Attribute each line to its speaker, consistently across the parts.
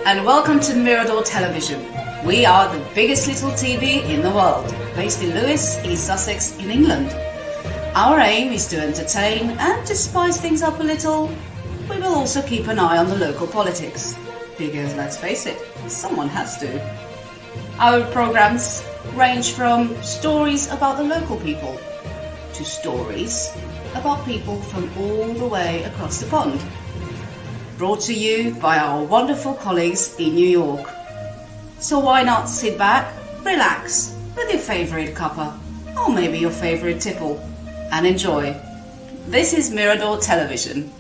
Speaker 1: and welcome to Mirador Television. We are the biggest little TV in the world, based in Lewes, East Sussex in England. Our aim is to entertain and to spice things up a little. We will also keep an eye on the local politics, because let's face it, someone has to. Our programs range from stories about the local people to stories about people from all the way across the pond. Brought to you by our wonderful colleagues in New York. So why not sit back, relax with your favourite cuppa, or maybe your favourite tipple, and enjoy. This is Mirador Television.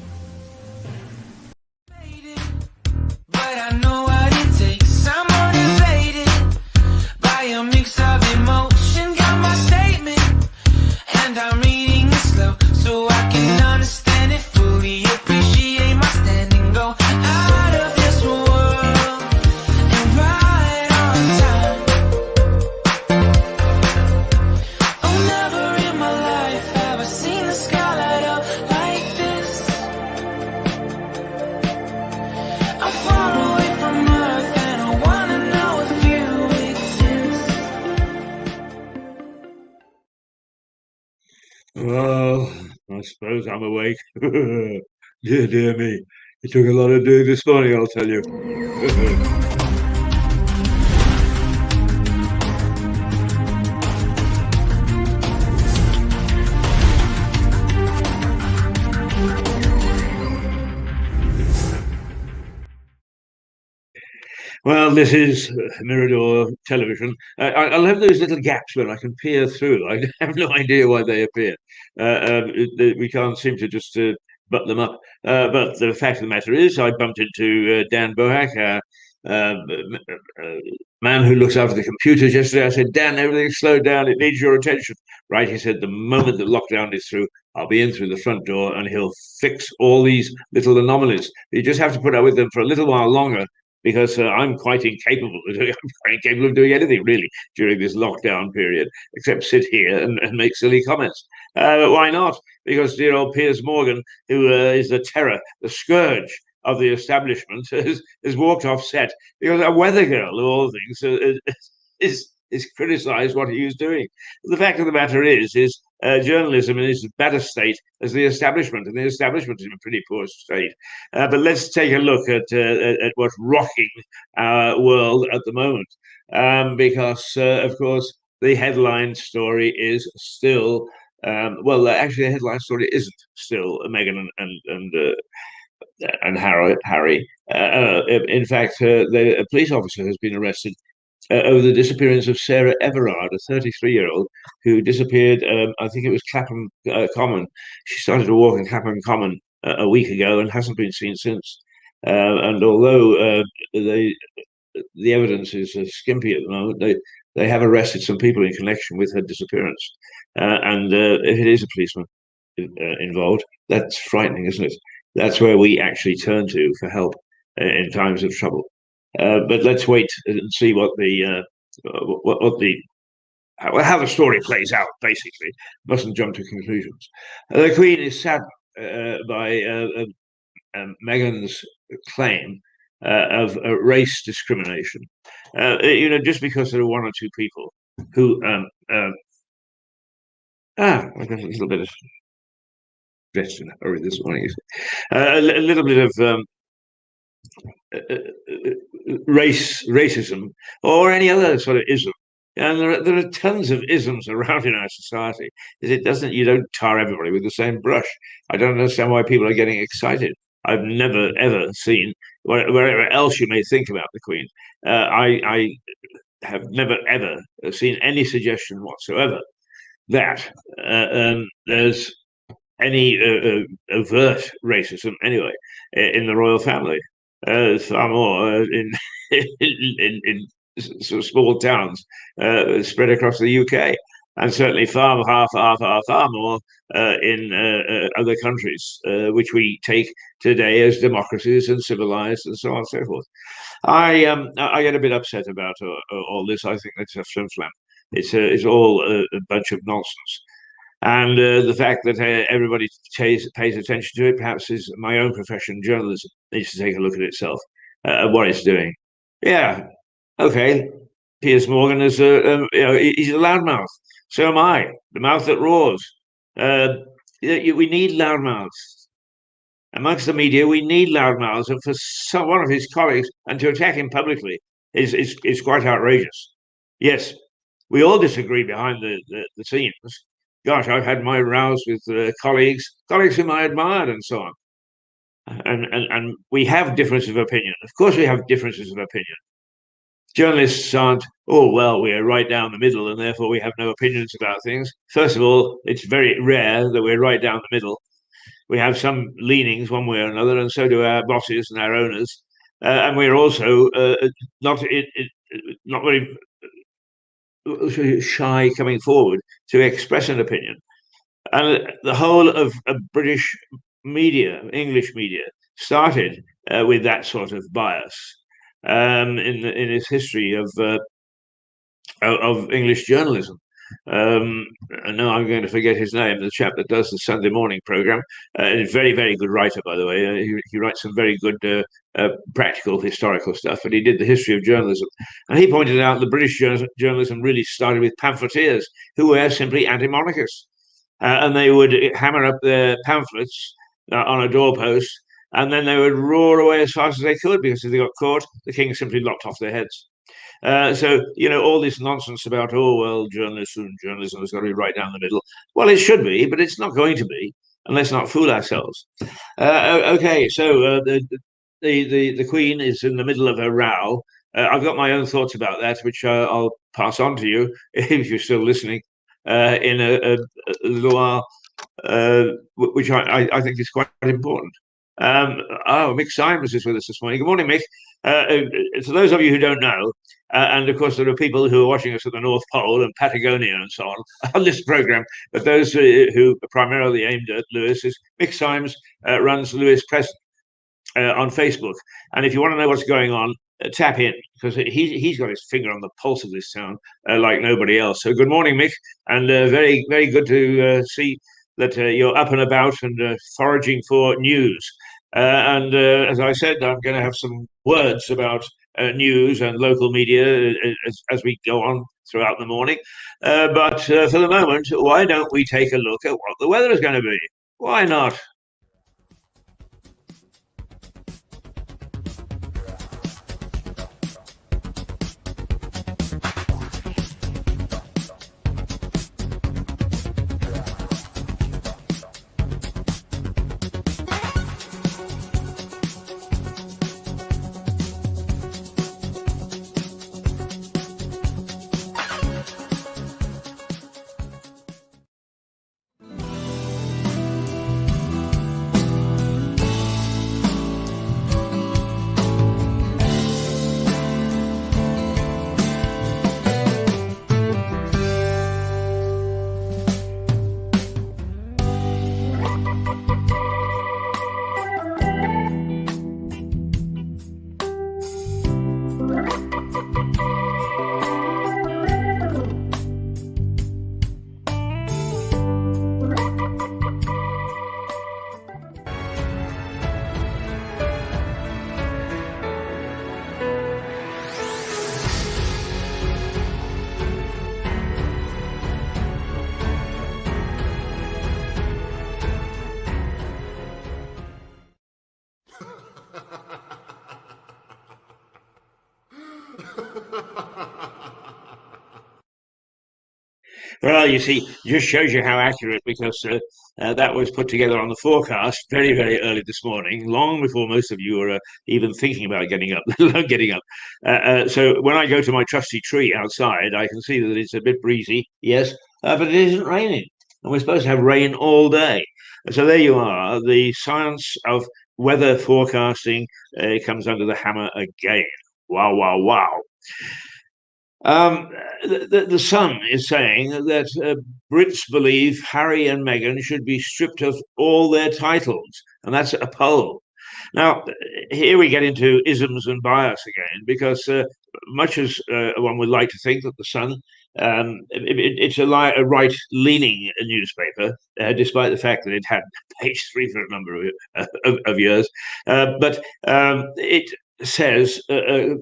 Speaker 2: Well, I suppose I'm awake. Dear me. It took a lot of doing this morning, I'll tell you. Well, this is Mirador Television. I'll have those little gaps where I can peer through. I have no idea why they appear. We can't seem to just butt them up. But the fact of the matter is, I bumped into Dan Bohack, man who looks after the computers yesterday. I said, Dan, everything's slowed down. It needs your attention. Right, he said, the moment the lockdown is through, I'll be in through the front door and he'll fix all these little anomalies. You just have to put up with them for a little while longer because I'm quite incapable of doing. I'm quite incapable of doing anything really during this lockdown period, except sit here and make silly comments. But why not? Because dear old Piers Morgan, who is the terror, the scourge of the establishment, has walked off set because a weather girl, of all things, is criticised what he was doing. The fact of the matter is journalism is in as bad a state as the establishment, and the establishment is in a pretty poor state. But let's take a look at what's rocking our world at the moment, because, of course, the headline story is still. Well, actually, the headline story isn't still Meghan and Harry. In fact, a police officer has been arrested over the disappearance of Sarah Everard, a 33-year-old who disappeared. I think it was Clapham Common. She started to walk in Clapham Common a week ago and hasn't been seen since. And although the evidence is skimpy at the moment, they have arrested some people in connection with her disappearance. And if it is a policeman involved, that's frightening, isn't it? That's where we actually turn to for help in times of trouble. But let's wait and see what how the story plays out. Basically, mustn't jump to conclusions. The Queen is saddened by Meghan's claim of race discrimination. Just because there are one or two people who I got a little bit of dressed in a hurry this morning. A little bit of racism or any other sort of ism. And there are tons of isms around in our society. You don't tar everybody with the same brush. I don't understand why people are getting excited. I've never ever seen wherever else you may think about the Queen. I have never ever seen any suggestion whatsoever that there's any overt racism anyway in the royal family. Far more in sort of small towns spread across the UK, and certainly far more in other countries, which we take today as democracies and civilized and so on and so forth. I get a bit upset about all this. I think it's a flim flam. It's all a bunch of nonsense. And the fact that everybody pays attention to it, perhaps, is my own profession, journalism, needs to take a look at itself. what it's doing. Yeah, okay. Piers Morgan is he's a loudmouth. So am I, the mouth that roars. We need loudmouths amongst the media. We need loudmouths, and for one of his colleagues and to attack him publicly is quite outrageous. Yes, we all disagree behind the scenes. Gosh, I've had my rows with colleagues whom I admired, and so on. And we have differences of opinion. Of course, we have differences of opinion. Journalists aren't, oh, well, we're right down the middle and therefore we have no opinions about things. First of all, it's very rare that we're right down the middle. We have some leanings one way or another, and so do our bosses and our owners. And we're also not not very shy coming forward to express an opinion. And the whole of British media, English media, started with that sort of bias in its history of English journalism. And now I'm going to forget his name, the chap that does the Sunday morning program. He's a very, very good writer, by the way. He writes some very good practical historical stuff, but he did the history of journalism. And he pointed out the British journalism really started with pamphleteers who were simply anti-monarchists. And they would hammer up their pamphlets on a doorpost, and then they would roar away as fast as they could, because if they got caught, the king simply lopped off their heads. So, all this nonsense about, oh, well, journalism has got to be right down the middle. Well, it should be, but it's not going to be, and let's not fool ourselves. Okay, so the Queen is in the middle of a row. I've got my own thoughts about that, which I'll pass on to you if you're still listening in a little while, which I think is quite important. Mick Simons is with us this morning. Good morning, Mick. For those of you who don't know, and of course there are people who are watching us at the North Pole and Patagonia and so on this program, but those who are primarily aimed at Lewis is Mick Simons runs Lewis Press on Facebook. And if you want to know what's going on, tap in, because he's got his finger on the pulse of this town like nobody else. So good morning, Mick, and very, very good to see that you're up and about and foraging for news. And as I said, I'm going to have some words about news and local media as we go on throughout the morning. But for the moment, why don't we take a look at what the weather is going to be? Why not? Well, you see, just shows you how accurate, because that was put together on the forecast very, very early this morning, long before most of you were even thinking about getting up, let alone getting up. So when I go to my trusty tree outside, I can see that it's a bit breezy, yes, but it isn't raining. And we're supposed to have rain all day. So there you are. The science of weather forecasting comes under the hammer again. Wow, wow, wow. Um, the Sun is saying that Brits believe Harry and Meghan should be stripped of all their titles, and that's a poll. Now, here we get into isms and bias again, because much as one would like to think that the Sun, it's a right-leaning newspaper, despite the fact that it had page 3 for a number of years, but it says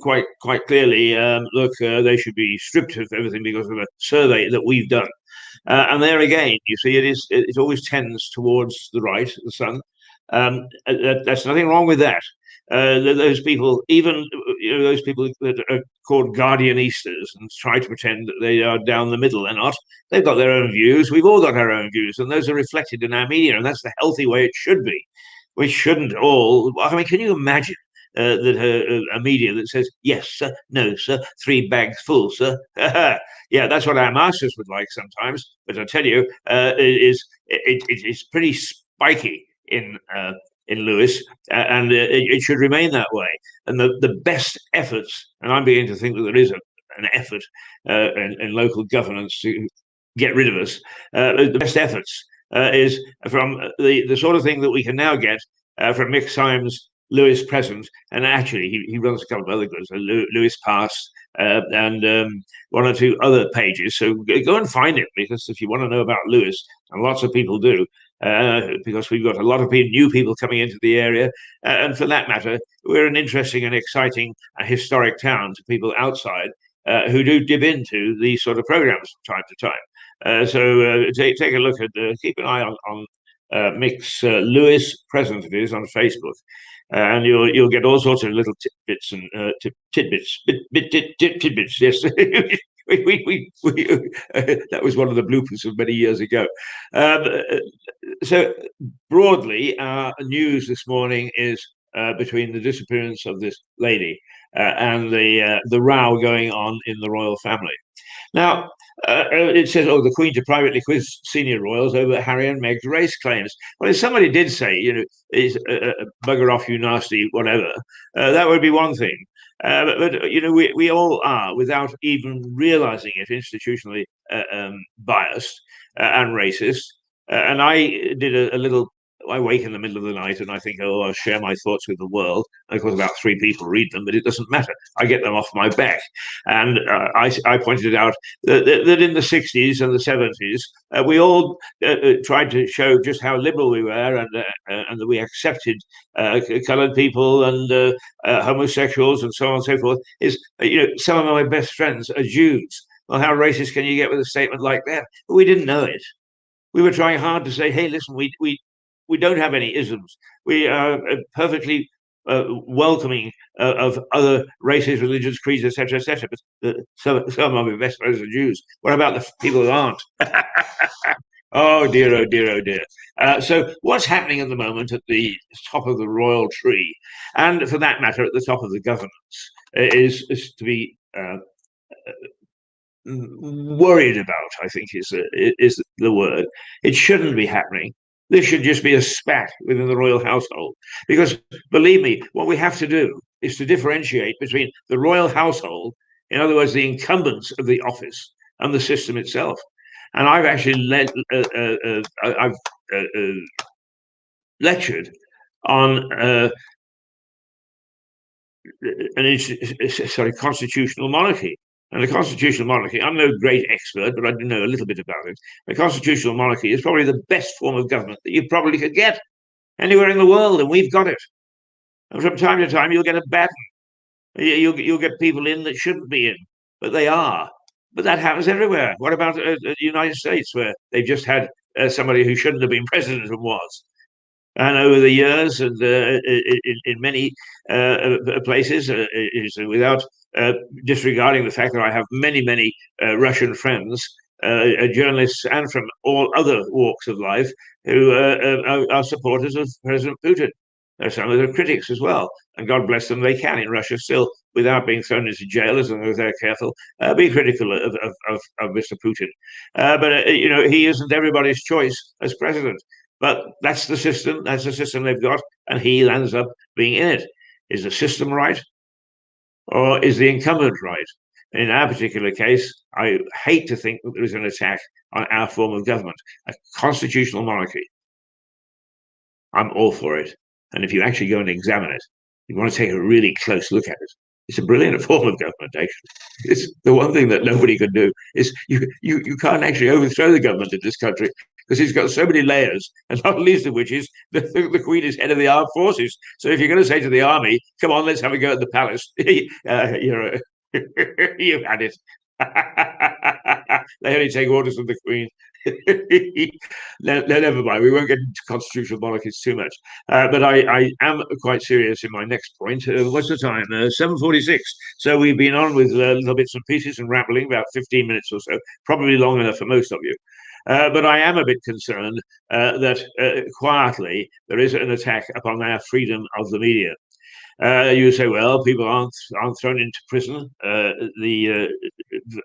Speaker 2: quite clearly, look, they should be stripped of everything because of a survey that we've done. And there again, you see, it always tends towards the right, the sun. There's nothing wrong with that. Those people, even those people that are called guardianistas and try to pretend that they are down the middle, they're not. They've got their own views. We've all got our own views, and those are reflected in our media, and that's the healthy way it should be. We shouldn't all. I mean, can you imagine that a media that says yes sir, no sir, 3 bags full sir? Yeah, that's what our masters would like sometimes. But I tell you, it's pretty spiky in Lewis, and it should remain that way. And the best efforts, and I'm beginning to think that there is an effort in local governance to get rid of us. The best efforts is from the sort of thing that we can now get from Mick Symes, Lewis present, and actually he runs a couple of other groups, Lewis Past, and one or two other pages. So go and find it, because if you want to know about Lewis, and lots of people do, because we've got a lot of new people coming into the area, and for that matter, we're an interesting and exciting historic town to people outside who do dip into these sort of programs from time to time. So take a look at, keep an eye on Mick's Lewis present, it is, on Facebook. And you'll get all sorts of little tidbits and tidbits. Yes, that was one of the bloopers of many years ago. So broadly, our news this morning is between the disappearance of this lady and the row going on in the royal family. Now, it says, oh, the Queen to privately quiz senior royals over Harry and Meg's race claims. Well, if somebody did say, bugger off, you nasty whatever, that would be one thing. But we all are, without even realizing it, institutionally biased and racist. And I did a little. I wake in the middle of the night and I think, oh, I'll share my thoughts with the world. And of course, about 3 people read them, but it doesn't matter. I get them off my back. And I pointed out that in the 60s and the 70s, we all tried to show just how liberal we were, and that we accepted coloured people and homosexuals and so on and so forth. Some of my best friends are Jews. Well, how racist can you get with a statement like that? But we didn't know it. We were trying hard to say, hey, listen, we don't have any isms. We are perfectly welcoming of other races, religions, creeds, etc., etc. But some of my best friends are Jews. What about the people who aren't? Oh dear, oh dear, oh dear. So what's happening at the moment at the top of the royal tree, and for that matter, at the top of the governance, is to be worried about, I think is the word. It shouldn't be happening. This should just be a spat within the royal household. Because believe me, what we have to do is to differentiate between the royal household, in other words, the incumbents of the office, and the system itself. And I've actually lectured on constitutional monarchy. And the constitutional monarchy, I'm no great expert, but I do know a little bit about it. The constitutional monarchy is probably the best form of government that you probably could get anywhere in the world, and we've got it. And from time to time, you'll get a baton. You'll get people in that shouldn't be in, but they are. But that happens everywhere. What about the United States, where they've just had somebody who shouldn't have been president and was? And over the years, and in many places, without disregarding the fact that I have many Russian friends, journalists, and from all other walks of life, who are supporters of President Putin. Some of them are critics as well, and God bless them, they can in Russia still, without being thrown into jail, as long as they're careful, be critical of Mr. Putin. But he isn't everybody's choice as president. But that's the system. That's the system they've got, and he ends up being in it. Is the system right, or is the incumbent right? In our particular case, I hate to think that there is an attack on our form of government, a constitutional monarchy. I'm all for it. And if you actually go and examine it, you want to take a really close look at it. It's a brilliant form of government, actually. It's the one thing that nobody can do is you can't actually overthrow the government in this country. because he's got so many layers, and not least of which is the Queen is head of the armed forces. So if you're going to say to the army, come on, let's have a go at the palace, you've had it. They only take orders from the Queen. No, never mind. We won't get into constitutional monarchies too much. But I am quite serious in my next point. What's the time? 7:46. So we've been on with little bits and pieces and rambling about 15 minutes or so, probably long enough for most of you. But I am a bit concerned that quietly there is an attack upon our freedom of the media. You say, well, people aren't thrown into prison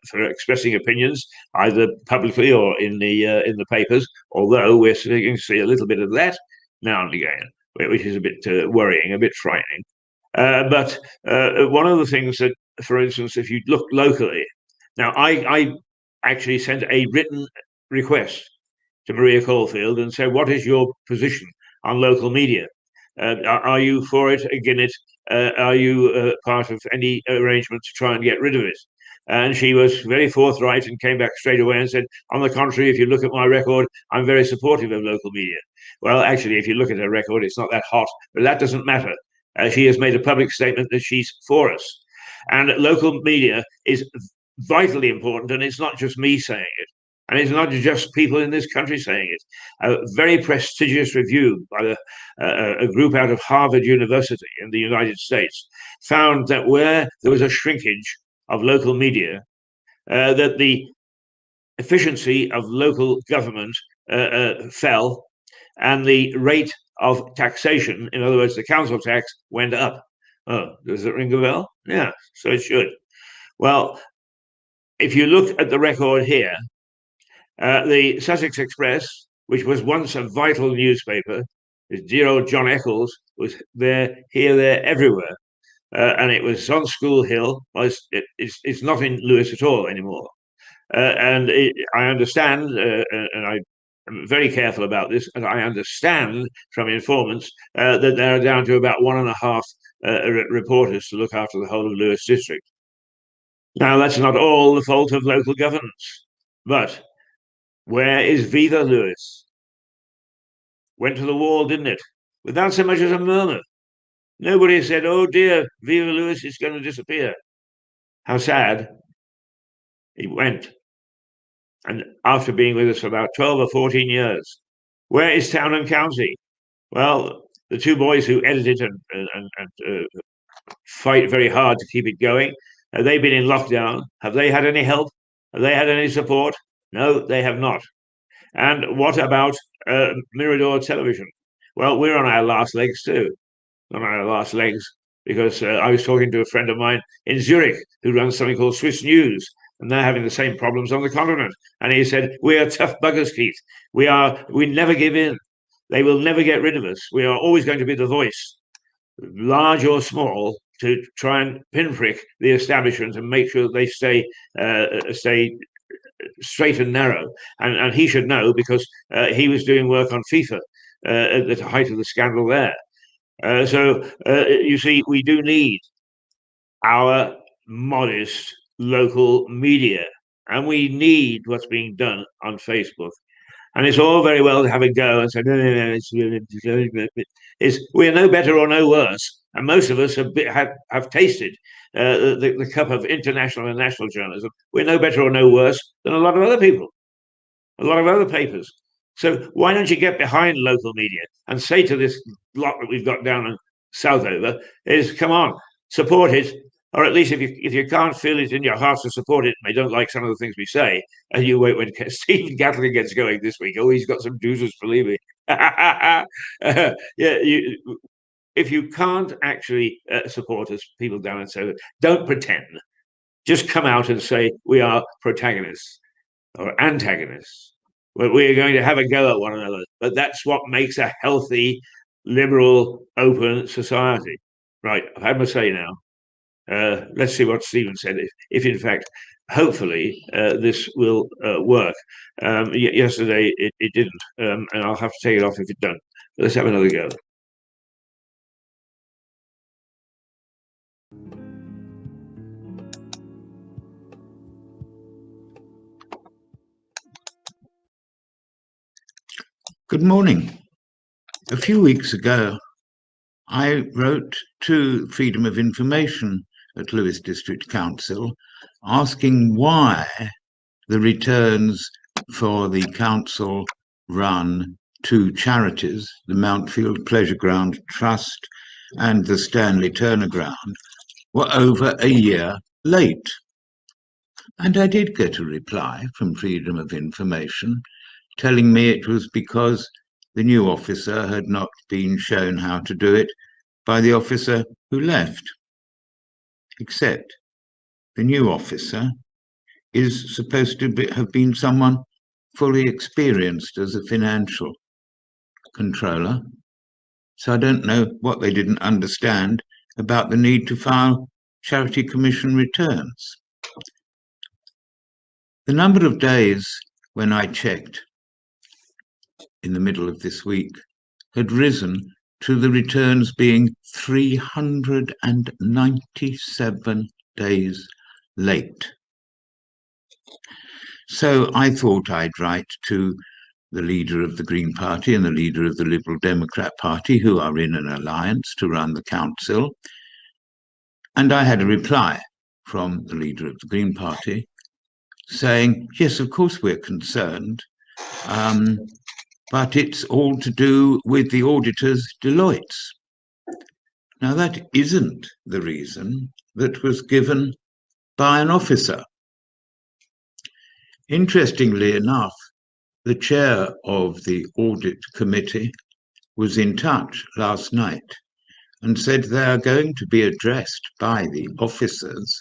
Speaker 2: for expressing opinions, either publicly or in the papers. Although we're starting to see a little bit of that now and again, which is a bit worrying, a bit frightening. But one of the things that, for instance, if you look locally, now I actually sent a written request to Maria Caulfield and said, what is your position on local media? Are you for it, against it? Are you part of any arrangement to try and get rid of it? And she was very forthright and came back straight away and said, on the contrary, if you look at my record, I'm very supportive of local media. Well, actually, if you look at her record, it's not that hot, but that doesn't matter. She has made a public statement that she's for us. And local media is vitally important, and it's not just me saying it. And it's not just people in this country saying it. A very prestigious review by a group out of Harvard University in the United States found that where there was a shrinkage of local media, that the efficiency of local government fell, and the rate of taxation, in other words, the council tax, went up. Oh, does it ring a bell? Yeah, so it should. Well, if you look at the record here, the Sussex Express, which was once a vital newspaper, dear old John Eccles was there, here, there, everywhere. And it was on School Hill. Well, it's not in Lewes at all anymore. I understand, and I'm very careful about this, and I understand from informants that there are down to about 1.5 reporters to look after the whole of Lewes district. Now, that's not all the fault of local governance, but where is Viva Lewis? Went to the wall, didn't it? Without so much as a murmur. Nobody said, oh dear, Viva Lewis is going to disappear. How sad. He went. And after being with us for about 12 or 14 years. Where is Town and County? Well, the two boys who edit it and fight very hard to keep it going, have they been in lockdown? Have they had any help? Have they had any support? No, they have not. And what about Mirador television? Well, we're on our last legs too. On our last legs, because I was talking to a friend of mine in Zurich who runs something called Swiss News, and they're having the same problems on the continent. And he said, we are tough buggers, Keith. We never give in. They will never get rid of us. We are always going to be the voice, large or small, to try and pinprick the establishment and make sure that they stay straight and narrow. And he should know, because he was doing work on FIFA at the height of the scandal there. So you see, we do need our modest local media, and we need what's being done on Facebook. And it's all very well to have a go and say, no, we're no better or no worse. And most of us have tasted the cup of international and national journalism. We're no better or no worse than a lot of other people, a lot of other papers. So why don't you get behind local media and say to this lot that we've got down in Southover is, come on, support it, or at least if you can't feel it in your heart to support it, and they don't like some of the things we say, and you wait when Stephen Gatling gets going this week. Oh, he's got some doozers, believe me. If you can't actually support us, people down in Southover, don't pretend. Just come out and say we are protagonists or antagonists. We're going to have a go at one another, but that's what makes a healthy, liberal, open society. Right, I've had my say now. Let's see what Stephen said. If in fact, hopefully, this will work. Yesterday it didn't, and I'll have to take it off if it doesn't. Let's have another go.
Speaker 3: Good morning. A few weeks ago, I wrote to Freedom of Information at Lewes District Council asking why the returns for the council run two charities, the Mountfield Pleasure Ground Trust and the Stanley Turner Ground, were over a year late. And I did get a reply from Freedom of Information telling me it was because the new officer had not been shown how to do it by the officer who left. Except the new officer is supposed to have been someone fully experienced as a financial controller. So I don't know what they didn't understand about the need to file charity commission returns. The number of days when I checked in the middle of this week had risen to the returns being 397 days late. So I thought I'd write to the leader of the Green Party and the leader of the Liberal Democrat Party, who are in an alliance to run the council. And I had a reply from the leader of the Green Party saying, yes, of course we're concerned, but it's all to do with the auditors, Deloitte's. Now, that isn't the reason that was given by an officer. Interestingly enough, the chair of the audit committee was in touch last night and said they are going to be addressed by the officers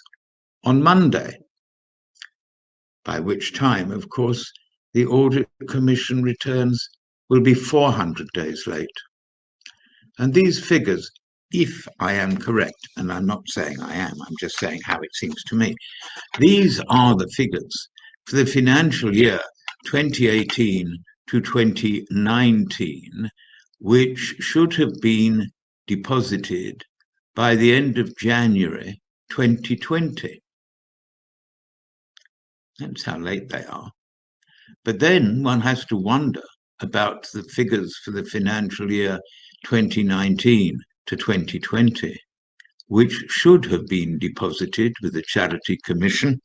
Speaker 3: on Monday, by which time, of course, the audit commission returns will be 400 days late. And these figures, if I am correct, and I'm not saying I am, I'm just saying how it seems to me, these are the figures for the financial year 2018 to 2019, which should have been deposited by the end of January 2020. That's how late they are. But then one has to wonder about the figures for the financial year 2019 to 2020, which should have been deposited with the Charity Commission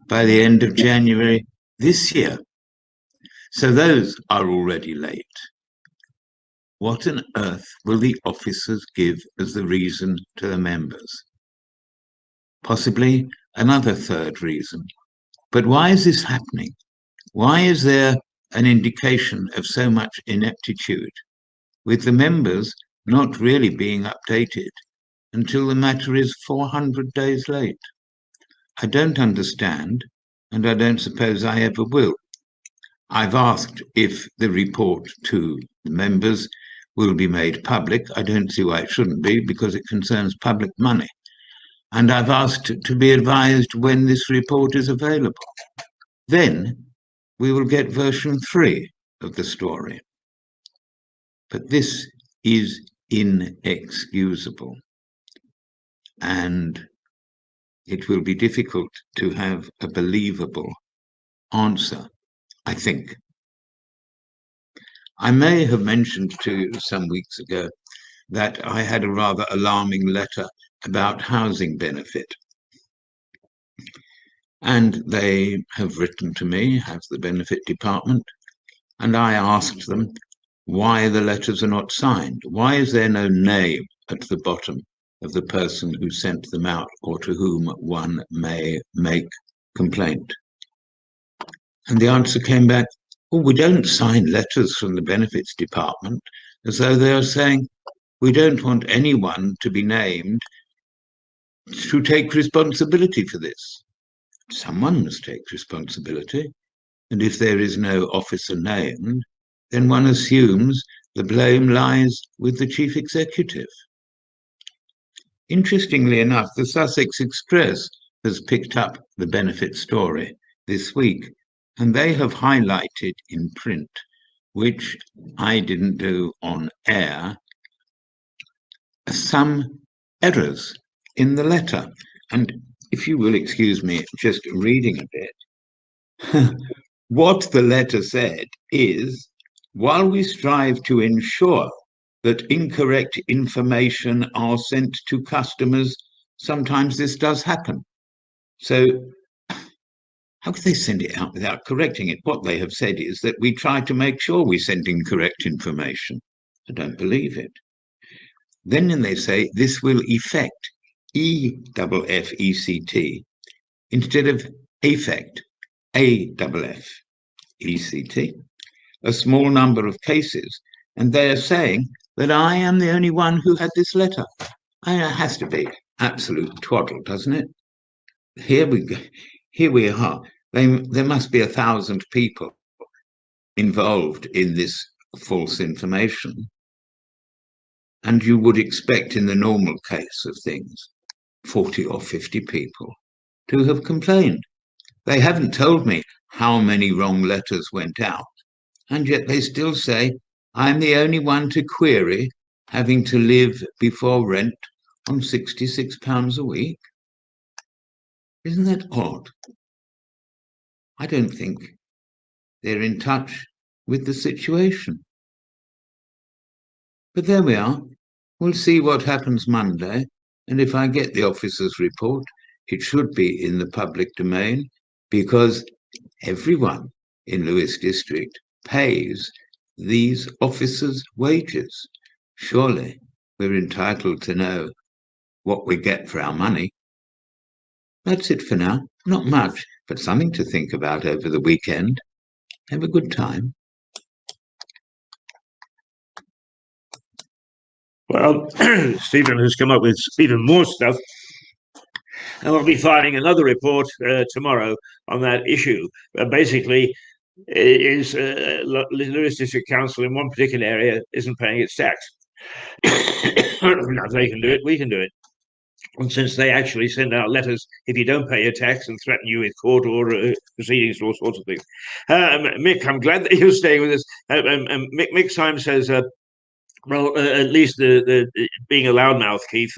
Speaker 3: by the end of January this year. So those are already late. What on earth will the officers give as the reason to the members? Possibly another third reason. But why is this happening? Why is there an indication of so much ineptitude, with the members not really being updated until the matter is 400 days late? I don't understand, and I don't suppose I ever will. I've asked if the report to the members will be made public. I don't see why it shouldn't be, because it concerns public money. And I've asked to be advised when this report is available. Then we will get version 3 of the story. But this is inexcusable. And it will be difficult to have a believable answer, I think. I may have mentioned to you some weeks ago that I had a rather alarming letter about housing benefit. And they have written to me, have the benefit department, and I asked them why the letters are not signed. Why is there no name at the bottom of the person who sent them out or to whom one may make complaint? And the answer came back, well, we don't sign letters from the benefits department, as though they are saying, we don't want anyone to be named to take responsibility for this. Someone must take responsibility. And if there is no officer named, then one assumes the blame lies with the chief executive. Interestingly enough, the Sussex Express has picked up the benefit story this week, and they have highlighted in print, which I didn't do on air, some errors in the letter. And if you will excuse me just reading a bit, what the letter said is while we strive to ensure that incorrect information are sent to customers, sometimes this does happen. So how could they send it out without correcting it? What they have said is that we try to make sure we send incorrect information. I don't believe it. Then they say this will affect, E-F-F-E-C-T, instead of affect, A-F-F-E-C-T, a small number of cases, and they are saying that I am the only one who had this letter. It has to be absolute twaddle, doesn't it? Here we go. Here we are. There must be 1,000 people involved in this false information. And you would expect in the normal case of things, 40 or 50 people to have complained. They haven't told me how many wrong letters went out. And yet they still say, I'm the only one to query having to live before rent on £66 a week. Isn't that odd? I don't think they're in touch with the situation. But there we are. We'll see what happens Monday. And if I get the officer's report, it should be in the public domain, because everyone in Lewis District pays these officers' wages. Surely we're entitled to know what we get for our money. That's it for now. Not much, but something to think about over the weekend. Have a good time.
Speaker 2: Well, Stephen has come up with even more stuff, and we'll be filing another report tomorrow on that issue. Basically, is Lewis District Council in one particular area isn't paying its tax. Now, they can do it, we can do it. And since they actually send out letters if you don't pay your tax and threaten you with court or proceedings, all sorts of things. Mick, I'm glad that you're staying with us. Mick Symes says, well, at least the being a loudmouth, Keith,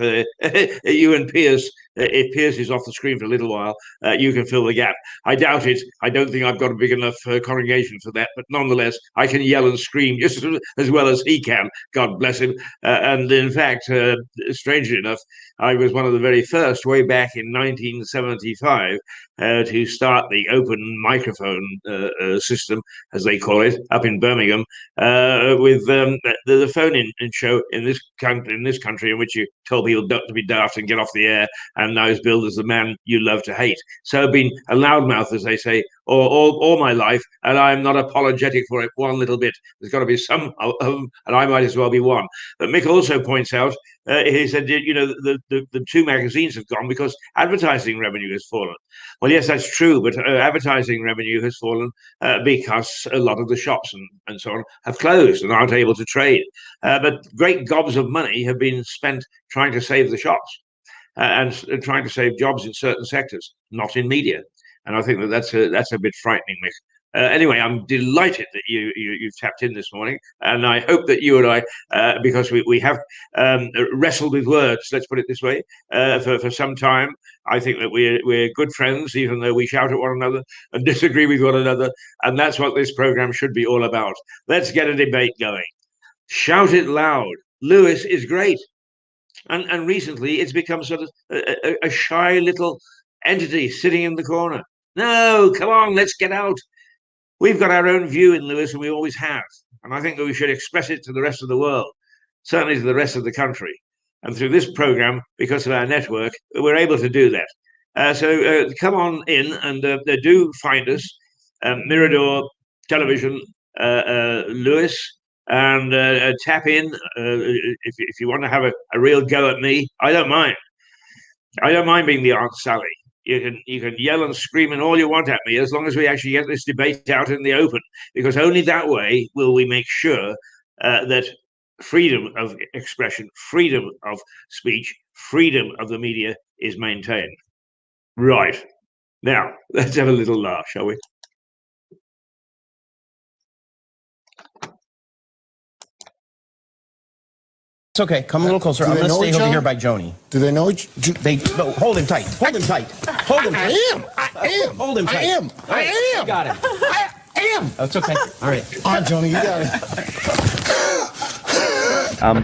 Speaker 2: you and Pierce, if Pierce is off the screen for a little while, you can fill the gap. I doubt it. I don't think I've got a big enough congregation for that, but nonetheless, I can yell and scream just as well as he can. God bless him. And in fact, strangely enough, I was one of the very first, way back in 1975, to start the open microphone system, as they call it, up in Birmingham, with the phone-in show in this country, in which you told people to be daft and get off the air, and now is billed as the man you love to hate. So I've been a loudmouth, as they say, all my life, and I'm not apologetic for it one little bit. There's got to be some of them, and I might as well be one. But Mick also points out, he said, you know, the two magazines have gone because advertising revenue has fallen. Well, yes, that's true, but advertising revenue has fallen because a lot of the shops and so on have closed and aren't able to trade. But great gobs of money have been spent trying to save the shops and trying to save jobs in certain sectors, not in media. And I think that's a bit frightening, Mick. Anyway, I'm delighted that you've tapped in this morning, and I hope that you and I, because we have wrestled with words, let's put it this way, for some time. I think that we're good friends, even though we shout at one another and disagree with one another, and that's what this program should be all about. Let's get a debate going. Shout it loud. Lewis is great. And recently it's become sort of a shy little entity sitting in the corner. No, come on, let's get out. We've got our own view in Lewis, and we always have. And I think that we should express it to the rest of the world, certainly to the rest of the country. And through this program, because of our network, we're able to do that. So come on in and do find us, Mirador Television, Lewis, and tap in if you want to have a real go at me. I don't mind. I don't mind being the Aunt Sally. You can yell and scream and all you want at me, as long as we actually get this debate out in the open, because only that way will we make sure that freedom of expression, freedom of speech, freedom of the media is maintained. Right. Now, let's have a little laugh, shall we?
Speaker 4: It's okay. Come a little closer. I'm going to stay over here by Joni.
Speaker 5: Do they know each?
Speaker 4: No, hold him tight. Hold him tight. Hold him tight.
Speaker 5: I am.
Speaker 4: Hold him tight.
Speaker 5: I am.
Speaker 4: Got him.
Speaker 5: a.m.
Speaker 4: Oh, it's okay. All right.
Speaker 5: All right, Joni, you got it.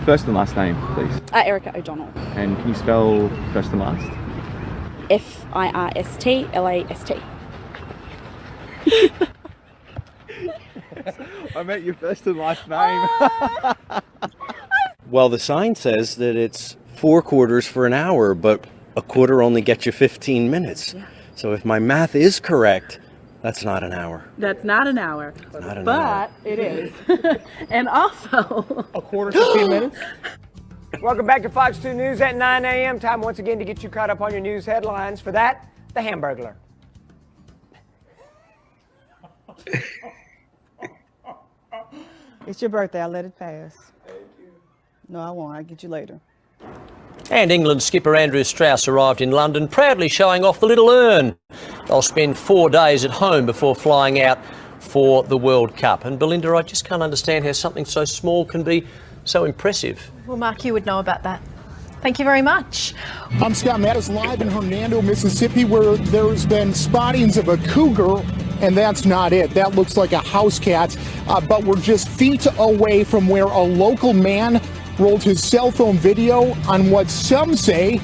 Speaker 6: First and last name, please.
Speaker 7: Erica O'Donnell.
Speaker 6: And can you spell first and last?
Speaker 7: First-Last.
Speaker 6: I meant your first and last name.
Speaker 4: Well, the sign says that it's 4 quarters for an hour, but a quarter only gets you 15 minutes. Yeah. So if my math is correct, that's not an hour.
Speaker 8: That's not an hour.
Speaker 4: Not an
Speaker 8: but
Speaker 4: hour.
Speaker 8: It is. And also
Speaker 5: A quarter, 15 minutes?
Speaker 9: Welcome back to Fox 2 News at 9 a.m. Time once again to get you caught up on your news headlines. For that, the Hamburglar.
Speaker 8: it's your birthday. I'll let it pass. Thank you. No, I won't. I'll get you later.
Speaker 10: And England skipper Andrew Strauss arrived in London, proudly showing off the little urn. They'll spend 4 days at home before flying out for the World Cup. And Belinda, I just can't understand how something so small can be so impressive.
Speaker 11: Well, Mark, you would know about that. Thank you very much.
Speaker 5: I'm Scott Mattis, live in Hernando, Mississippi, where there's been spottings of a cougar, and that's not it. That looks like a house cat, but we're just feet away from where a local man rolled his cell phone video on what some say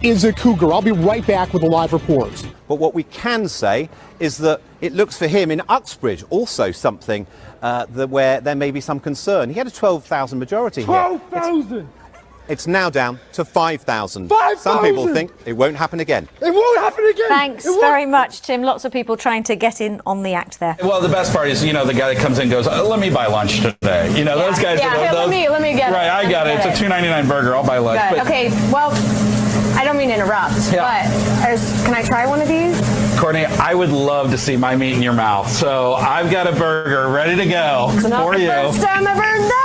Speaker 5: is a cougar. I'll be right back with a live report.
Speaker 12: But what we can say is that it looks for him in Uxbridge also something where there may be some concern. He had a 12,000 majority here.
Speaker 5: 12,000!
Speaker 12: It's now down to 5,000.
Speaker 5: 5,000!
Speaker 12: Some people think it won't happen again.
Speaker 5: It won't happen again!
Speaker 11: Thanks very much, Tim. Lots of people trying to get in on the act there.
Speaker 13: Well, the best part is, the guy that comes in and goes, let me buy lunch today. Those guys.
Speaker 11: Yeah, let me get it.
Speaker 13: Right, I got it. It's a $2.99 burger. I'll buy lunch. But,
Speaker 11: Okay, well, I don't mean to interrupt, but can I try one of these?
Speaker 13: Courtney, I would love to see my meat in your mouth. So I've got a burger ready to go
Speaker 11: It's not
Speaker 13: for
Speaker 11: the
Speaker 13: you.
Speaker 11: first time I've heard that.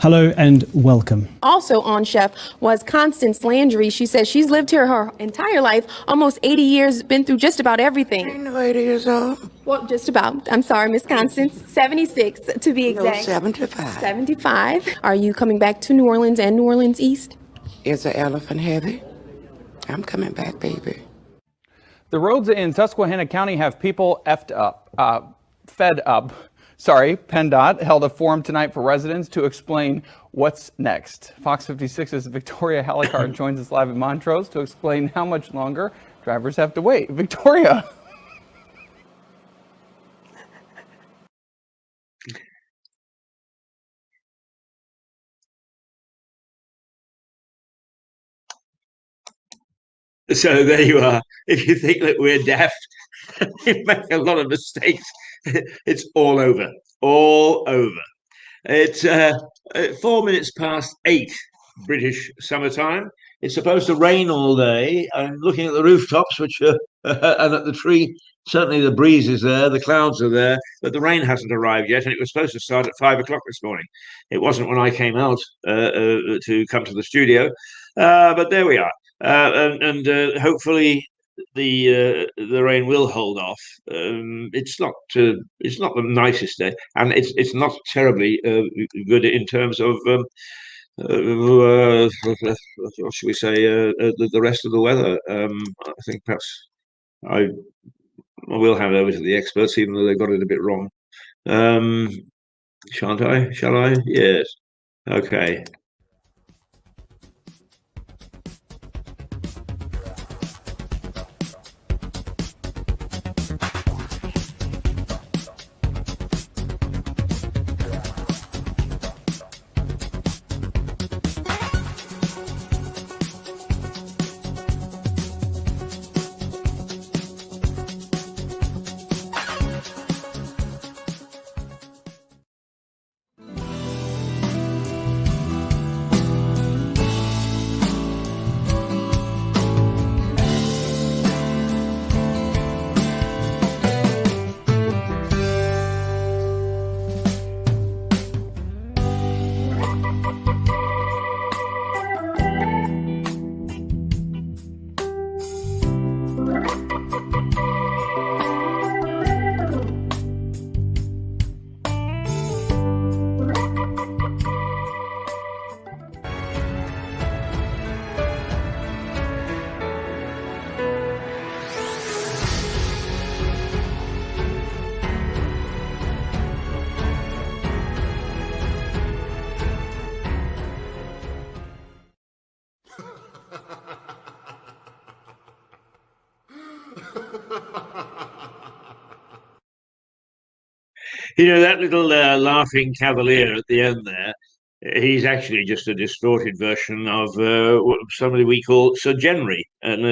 Speaker 14: Hello and welcome.
Speaker 15: Also on, Chef, was Constance Landry. She says she's lived here her entire life, almost 80 years, been through just about everything.
Speaker 16: Ain't no 80 years old.
Speaker 15: Well, just about. I'm sorry, Miss Constance. 76 to be exact.
Speaker 16: No, 75.
Speaker 15: 75. Are you coming back to New Orleans and New Orleans East?
Speaker 16: Is the elephant heavy? I'm coming back, baby.
Speaker 17: The roads in Susquehanna County have people fed up. PennDOT held a forum tonight for residents to explain what's next. Fox 56's Victoria Halicard joins us live in Montrose to explain how much longer drivers have to wait. Victoria.
Speaker 2: So there you are. If you think that we're daft, you make a lot of mistakes. It's all over. All over. It's 4 minutes past 8 British summertime. It's supposed to rain all day. I'm looking at the rooftops, which are and at the tree. Certainly the breeze is there, the clouds are there, but the rain hasn't arrived yet, and it was supposed to start at 5 o'clock this morning. It wasn't when I came out to come to the studio, but there we are. And hopefully the rain will hold off. It's not the nicest day, and it's not terribly good in terms of what should we say, the rest of the weather. I think perhaps I will hand over to the experts, even though they got it a bit wrong. Shan't I? Shall I? Yes. Okay. You know, that little laughing cavalier at the end there, he's actually just a distorted version of somebody we call Sir Genry. And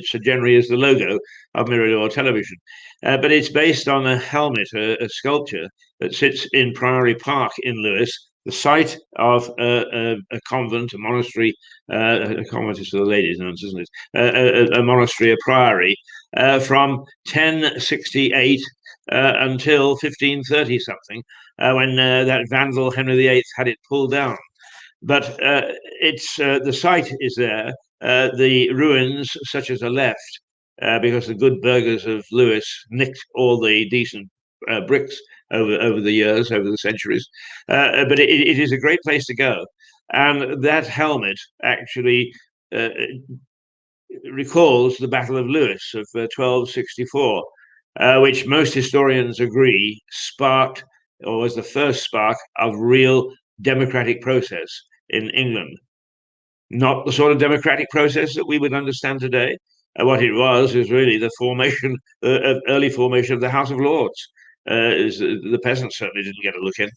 Speaker 2: Sir Genry is the logo of Mirador Television. But it's based on a helmet, a sculpture that sits in Priory Park in Lewes, the site of a convent, a monastery. A convent is for the ladies' nuns, isn't it? A monastery, a priory, from 1068 until 1530 something, when that Vandal Henry VIII had it pulled down. But it's the site is there. The ruins, such as are left, because the good burghers of Lewes nicked all the decent bricks over the years, over the centuries. But it is a great place to go. And that helmet actually recalls the Battle of Lewes of 1264, which most historians agree sparked, or was the first spark of real democratic process in England. Not the sort of democratic process that we would understand today. What it was is really the formation, early formation of the House of Lords. The peasants certainly didn't get a look in.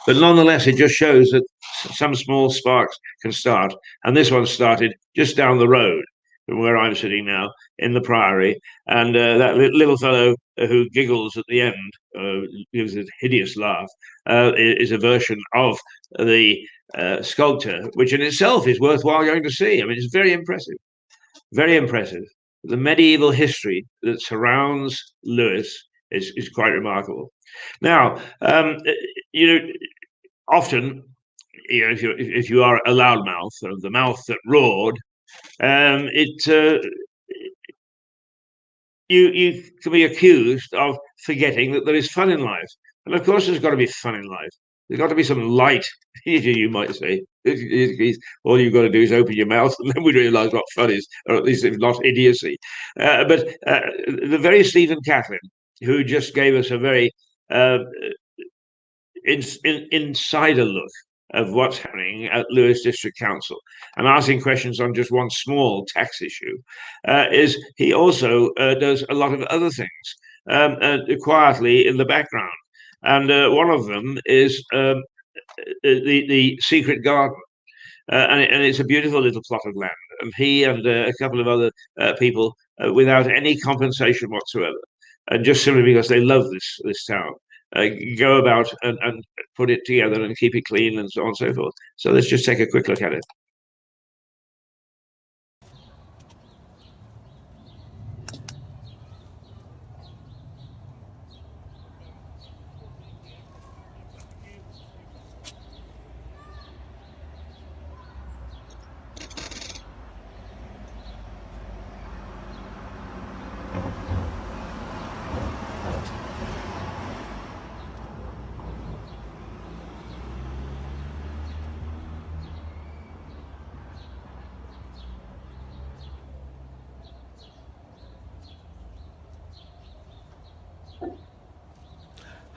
Speaker 2: But nonetheless, it just shows that some small sparks can start. And this one started just down the road from where I'm sitting now in the Priory. And that little fellow who giggles at the end, gives a hideous laugh, is a version of the sculpture, which in itself is worthwhile going to see. I mean, it's very impressive, very impressive. The medieval history that surrounds Lewes is quite remarkable. Now, often, if you are a loudmouth, or the mouth that roared, you can be accused of forgetting that there is fun in life. And of course, there's got to be fun in life. There's got to be some light, you might say. All you've got to do is open your mouth, and then we realise what fun is, or at least if not idiocy. But the very Stephen Catlin, who just gave us a very insider look of what's happening at Lewes District Council and asking questions on just one small tax issue, is he also does a lot of other things quietly in the background. And one of them is the secret garden. And it's a beautiful little plot of land. And he and a couple of other people, without any compensation whatsoever, and just simply because they love this town, go about and put it together and keep it clean and so on and so forth. So let's just take a quick look at it.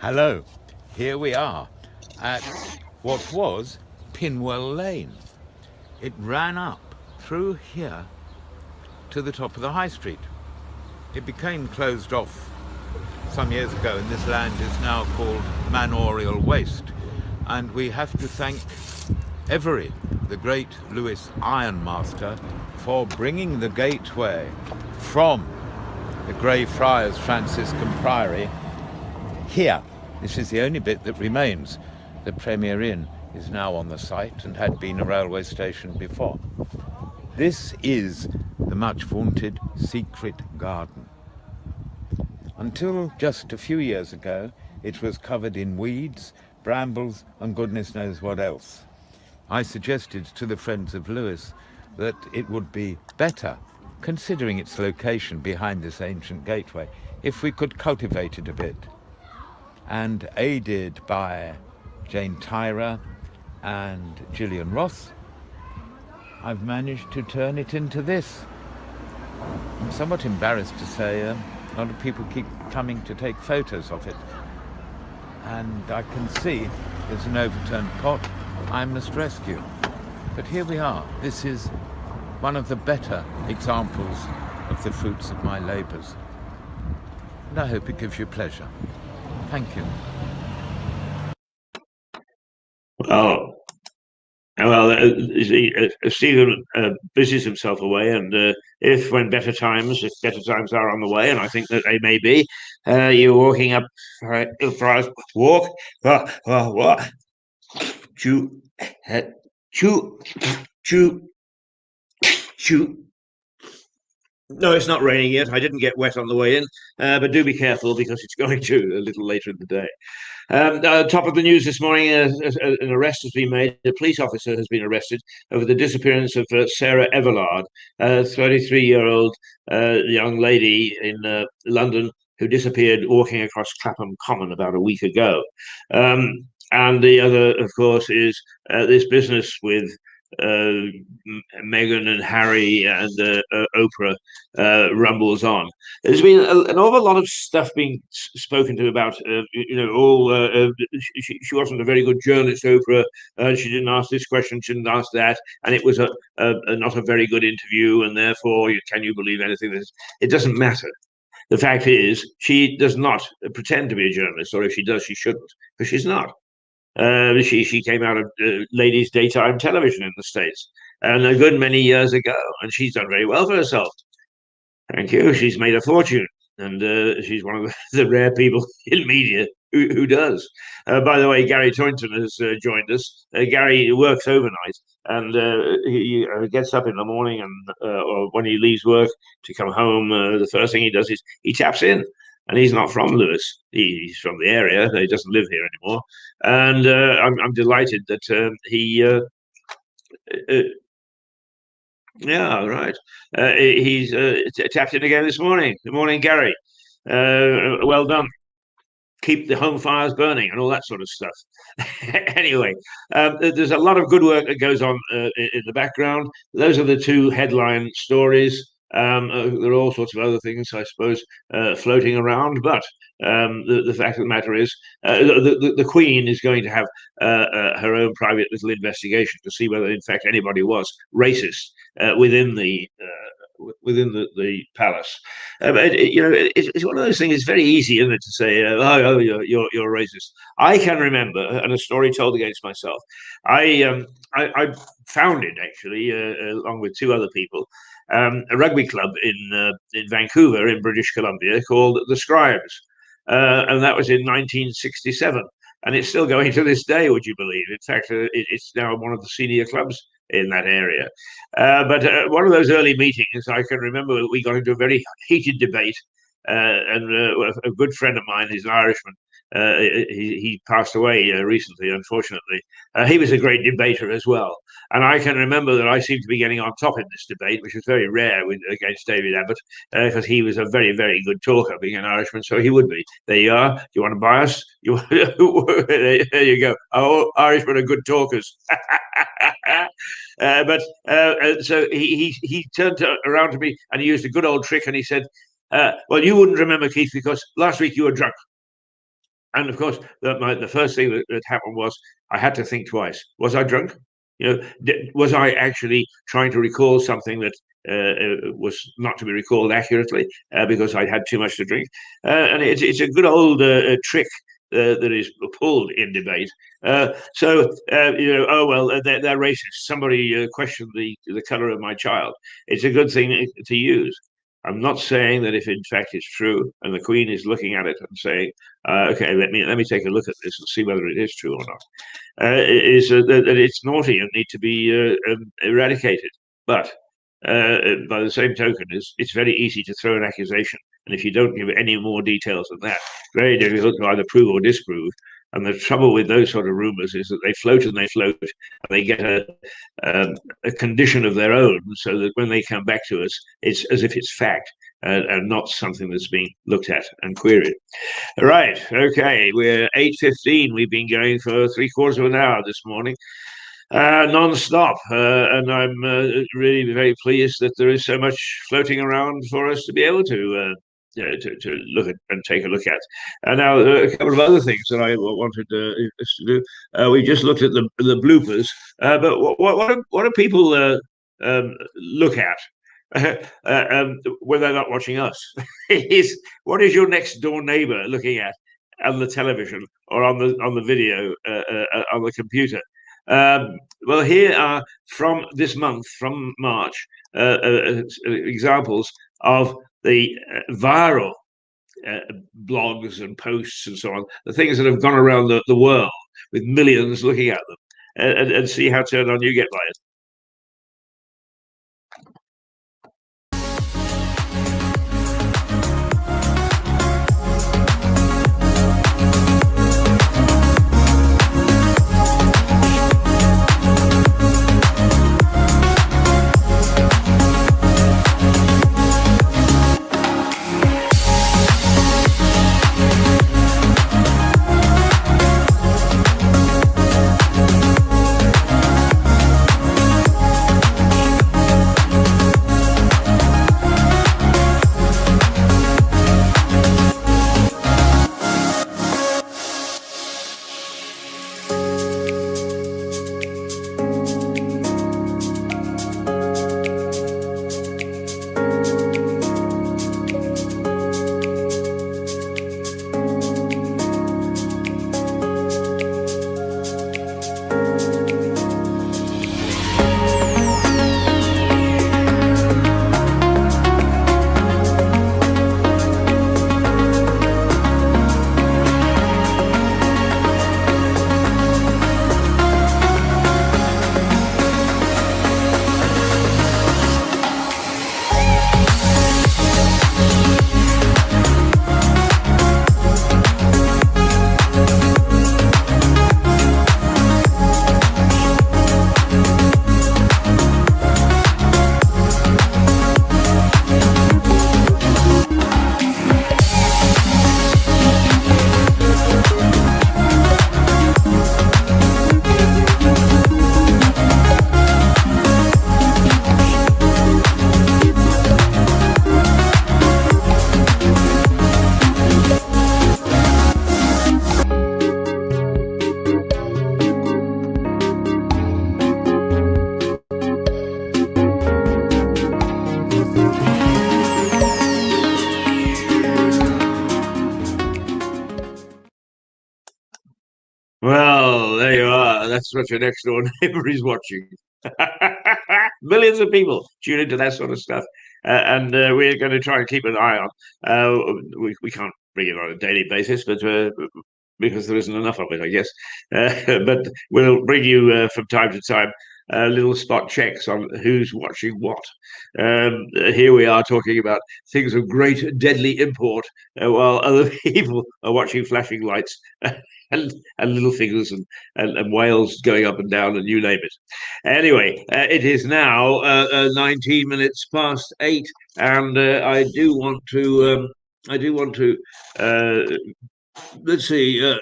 Speaker 3: Hello, here we are at what was Pinwell Lane. It ran up through here to the top of the High Street. It became closed off some years ago, and this land is now called Manorial Waste. And we have to thank Every, the great Lewes ironmaster, for bringing the gateway from the Grey Friars Franciscan Priory here. This is the only bit that remains. The Premier Inn is now on the site and had been a railway station before. This is the much vaunted secret garden. Until just a few years ago, it was covered in weeds, brambles, and goodness knows what else. I suggested to the Friends of Lewes that it would be better, considering its location behind this ancient gateway, if we could cultivate it a bit. And aided by Jane Tyra and Gillian Ross, I've managed to turn it into this. I'm somewhat embarrassed to say a lot of people keep coming to take photos of it. And I can see there's an overturned pot I must rescue. But here we are. This is one of the better examples of the fruits of my labours. And I hope it gives you pleasure. Thank you.
Speaker 2: Well, Stephen busies himself away, and if better times are on the way, and I think that they may be, you're walking up for us. Walk, what? Chew, chew, chew, chew. No, it's not raining yet. I didn't get wet on the way in, but do be careful because it's going to a little later in the day. Top of the news this morning, an arrest has been made. A police officer has been arrested over the disappearance of Sarah Everard, a 33-year-old young lady in London who disappeared walking across Clapham Common about a week ago. And the other, of course, is this business with Meghan and Harry and Oprah rumbles on. There's been an awful lot of stuff being spoken to about, she wasn't a very good journalist, Oprah. She didn't ask this question, she didn't ask that, and it was not a very good interview, and therefore, can you believe anything? It doesn't matter. The fact is, she does not pretend to be a journalist, or if she does, she shouldn't, because she's not. She came out of ladies' daytime television in the States, and a good many years ago, and she's done very well for herself. Thank you. She's made a fortune, and she's one of the rare people in media who does. By the way, Gary Toynton has joined us. Gary works overnight, and he gets up in the morning, and or when he leaves work to come home, the first thing he does is he taps in. And he's not from Lewis. He's from the area. He doesn't live here anymore. And I'm delighted that he. Yeah, right. He's tapped in again this morning. Good morning, Gary. Well done. Keep the home fires burning and all that sort of stuff. Anyway, there's a lot of good work that goes on in the background. Those are the two headline stories. There are all sorts of other things, I suppose, floating around. But the fact of the matter is, the Queen is going to have her own private little investigation to see whether, in fact, anybody was racist within the palace. But, it's one of those things. It's very easy, isn't it, to say, you're racist. I can remember, and a story told against myself. I founded, actually, along with two other people, a rugby club in Vancouver, in British Columbia, called the Scribes, and that was in 1967. And it's still going to this day, would you believe? In fact, it's now one of the senior clubs in that area. But one of those early meetings, I can remember we got into a very heated debate, and a good friend of mine, he's an Irishman, he passed away recently, unfortunately. He was a great debater as well. And I can remember that I seemed to be getting on top in this debate, which was very rare against David Abbott, because he was a very, very good talker, being an Irishman, so he would be. There you are. Do you want to buy us? There you go. Oh, Irishmen are good talkers. So he turned around to me and he used a good old trick, and he said, well, you wouldn't remember, Keith, because last week you were drunk. And of course, the first thing that happened was I had to think twice. Was I drunk? Was I actually trying to recall something that was not to be recalled accurately because I'd had too much to drink? And it's a good old trick that is pulled in debate. Oh well, they're racist. Somebody questioned the color of my child. It's a good thing to use. I'm not saying that if in fact it's true, and the Queen is looking at it and saying, "Okay, let me take a look at this and see whether it is true or not," that it's naughty and need to be eradicated. But by the same token, it's very easy to throw an accusation, and if you don't give any more details than that, very difficult to either prove or disprove. And the trouble with those sort of rumors is that they float and they float, and they get a condition of their own, so that when they come back to us, it's as if it's fact and not something that's being looked at and queried. Right, okay, we're 8:15. We've been going for 3/4 of an hour this morning, non-stop, and I'm really very pleased that there is so much floating around for us to be able to look at and take a look at. And now a couple of other things that I wanted us to do. We just looked at the bloopers, but what do people look at when they're not watching us? What is your next door neighbor looking at on the television or on the video on the computer? Well, here are from this month, from March, examples of the viral blogs and posts and so on, the things that have gone around the world with millions looking at them, and see how turned on you get by it. Well, there you are. That's what your next door neighbor is watching. Millions of people tune into that sort of stuff. And we're going to try and keep an eye on. We can't bring it on a daily basis, but because there isn't enough of it, I guess. But we'll bring you from time to time little spot checks on who's watching what. Here we are talking about things of great deadly import, while other people are watching flashing lights and little figures and whales going up and down and you name it. Anyway, it is now 19 minutes past 8, and I do want to let's see.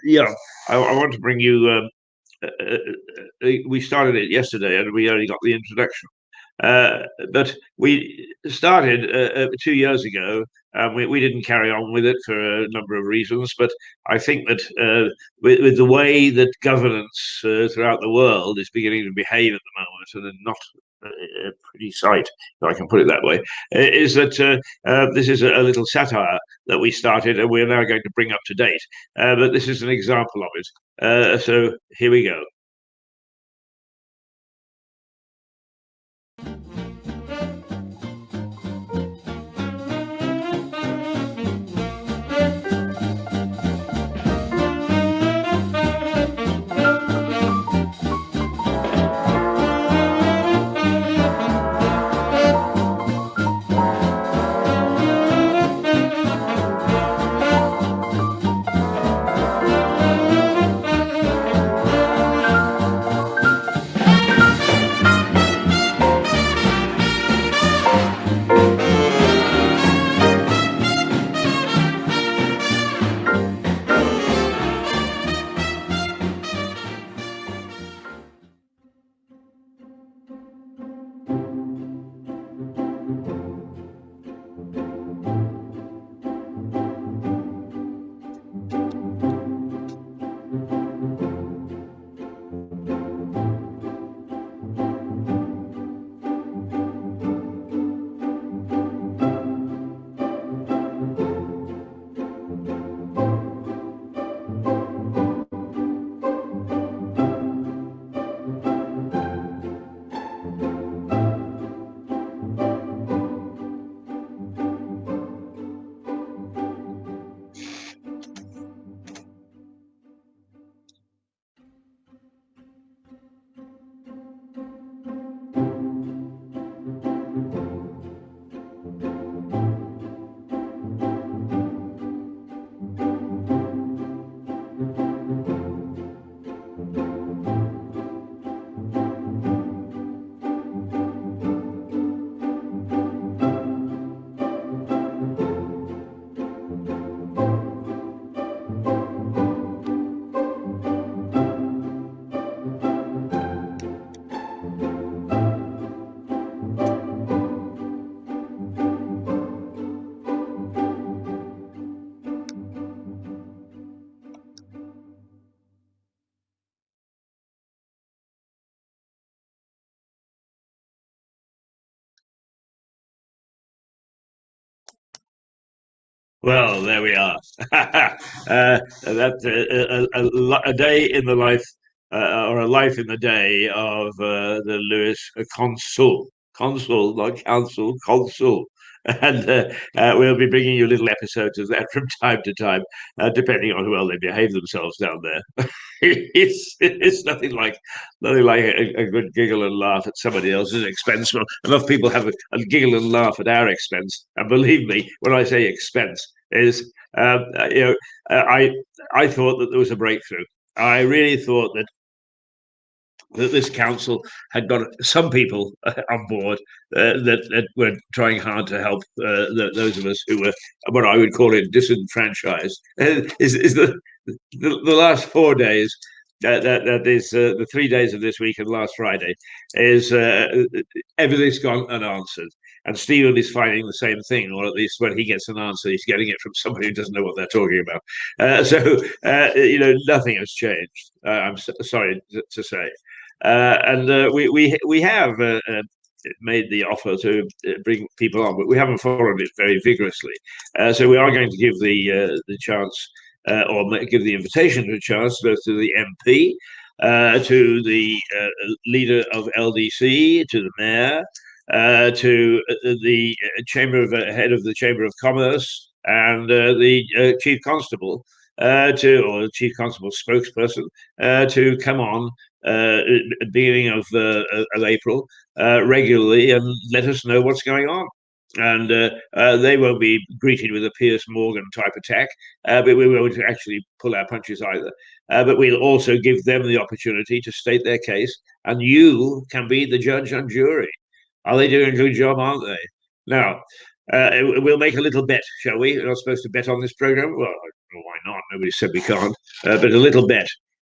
Speaker 2: Yeah, I want to bring you. We started it yesterday, and we only got the introduction. But we started 2 years ago. We didn't carry on with it for a number of reasons, but I think that with the way that governance throughout the world is beginning to behave at the moment, and not a pretty sight, if I can put it that way, is that this is a little satire that we started, and we're now going to bring up to date. But this is an example of it. So here we go. Well, there we are. A day in the life, or a life in the day of the Lewis consul, not council, consul. And we'll be bringing you little episodes of that from time to time, depending on how well they behave themselves down there. It's nothing like a good giggle and laugh at somebody else's expense. Well, enough people have a giggle and laugh at our expense, and believe me, when I say expense, is I thought that there was a breakthrough. I really thought that this council had got some people on board that were trying hard to help those of us who were what I would call it disenfranchised. Is the last 4 days, that is the 3 days of this week and last Friday, is everything's gone unanswered. And Stephen is finding the same thing, or at least when he gets an answer, he's getting it from somebody who doesn't know what they're talking about. Nothing has changed. I'm sorry to say. We have made the offer to bring people on, but we haven't followed it very vigorously. So we are going to give the chance, give the invitation to a chance, both to the MP, to the leader of LDC, to the mayor, to the head of the Chamber of Commerce, and the chief constable, or chief constable spokesperson, to come on beginning of April regularly and let us know what's going on. And they won't be greeted with a Piers Morgan type attack, but we won't actually pull our punches either. But we'll also give them the opportunity to state their case, and you can be the judge and jury. Are they doing a good job, aren't they? Now, we'll make a little bet, shall we? We're not supposed to bet on this program. Well, why not? Nobody said we can't, but a little bet.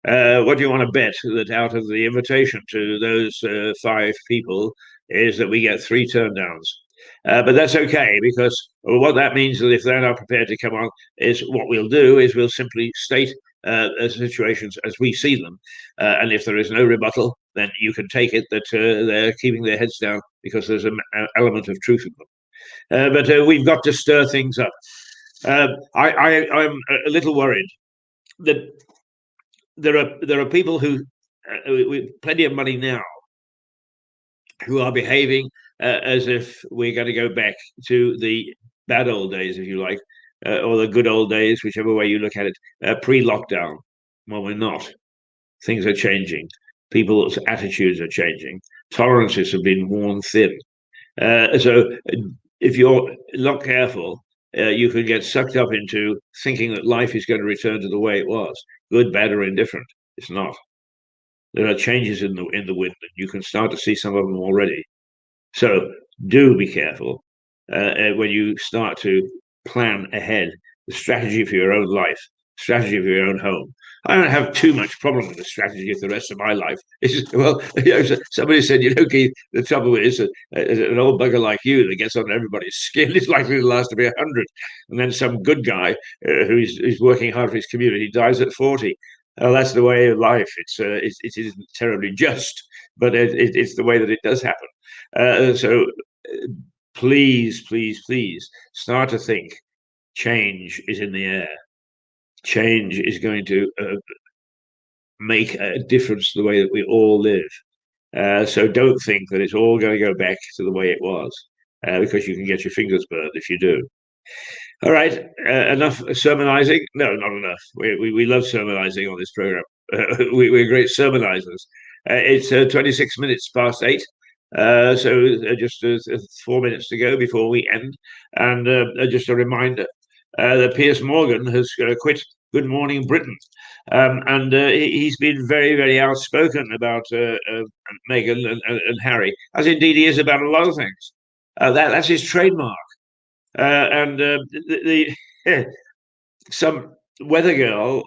Speaker 2: What do you want to bet that out of the invitation to those 5 people is that we get 3 turndowns? But that's okay, because what that means is if they're not prepared to come on, is what we'll do is we'll simply state situations as we see them. And if there is no rebuttal, then you can take it that they're keeping their heads down because there's an element of truth in them. But we've got to stir things up. I'm a little worried that there are people who with plenty of money now who are behaving as if we're going to go back to the bad old days, if you like, or the good old days, whichever way you look at it, pre-lockdown. Well, we're not. Things are changing. People's attitudes are changing. Tolerances have been worn thin. So if you're not careful, you can get sucked up into thinking that life is going to return to the way it was, good, bad, or indifferent. It's not. There are changes in the wind, and you can start to see some of them already. So do be careful when you start to plan ahead the strategy for your own life, strategy for your own home. I don't have too much problem with the strategy of the rest of my life. Somebody said, Keith, the trouble is that an old bugger like you that gets on everybody's skin is likely to last to be 100. And then some good guy who's working hard for his community dies at 40. Well, that's the way of life. It isn't terribly just, but it's the way that it does happen. So please start to think change is in the air. Change is going to make a difference to the way that we all live. So don't think that it's all going to go back to the way it was, because you can get your fingers burned if you do. All right, enough sermonizing. No, not enough. We love sermonizing on this program. We're great sermonizers. It's 26 minutes past 8. So just 4 minutes to go before we end. And just a reminder that Piers Morgan has quit Good Morning Britain. And he's been very, very outspoken about Meghan and Harry, as indeed he is about a lot of things. That's his trademark. Some weather girl